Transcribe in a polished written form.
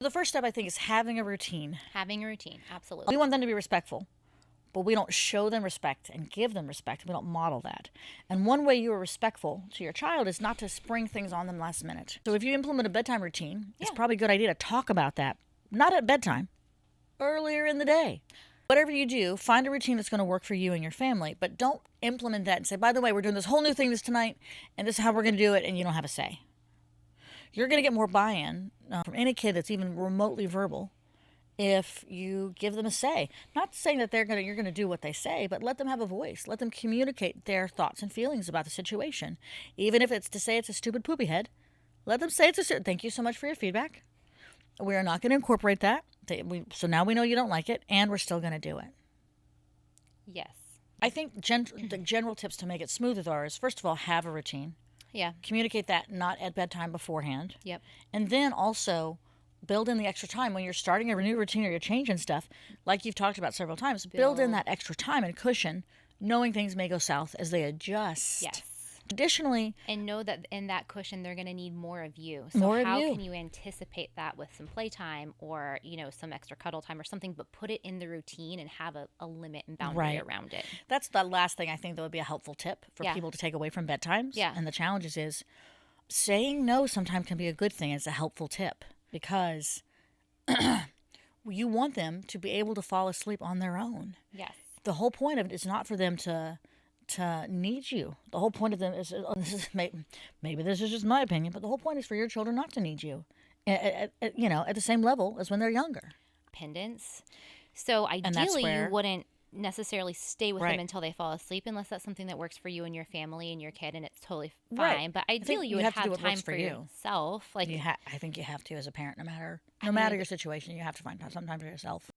The first step, I think, is having a routine. Having a routine, absolutely. We want them to be respectful, but we don't show them respect and give them respect. We don't model that. And one way you are respectful to your child is not to spring things on them last minute. So if you implement a bedtime routine, it's probably a good idea to talk about that. Not at bedtime, earlier in the day. Whatever you do, find a routine that's going to work for you and your family, but don't implement that and say, by the way, we're doing this whole new thing this tonight, and this is how we're going to do it, and you don't have a say. You're going to get more buy-in from any kid that's even remotely verbal if you give them a say. Not saying that you're going to do what they say, but let them have a voice. Let them communicate their thoughts and feelings about the situation. Even if it's to say it's a stupid poopy head, let them say thank you so much for your feedback. We are not going to incorporate that. So now we know you don't like it, and we're still going to do it. Yes. I think the general tips to make it smoother are is, first of all, have a routine. Yeah. Communicate that not at bedtime beforehand. Yep. And then also build in the extra time when you're starting a new routine or you're changing stuff, like you've talked about several times. Build in that extra time and cushion, knowing things may go south as they adjust. Yes. Additionally, and know that in that cushion they're going to need more of you. So more of how you. can you anticipate that with some playtime or some extra cuddle time or something, but put it in the routine and have a limit and boundary around it. That's the last thing I think that would be a helpful tip for people to take away from bedtimes. Yeah. And the challenges is saying no sometimes can be a good thing. It's a helpful tip because you want them to be able to fall asleep on their own. Yes. The whole point of it is not for them to need you. The whole point of them is, maybe this is just my opinion, but the whole point is for your children not to need you, at the same level as when they're younger. Dependence. So ideally, you wouldn't necessarily stay with them until they fall asleep, unless that's something that works for you and your family and your kid, and it's totally fine. Right. But ideally, you would have time for you. yourself. I think you have to as a parent, no matter your situation, you have to find some time for yourself.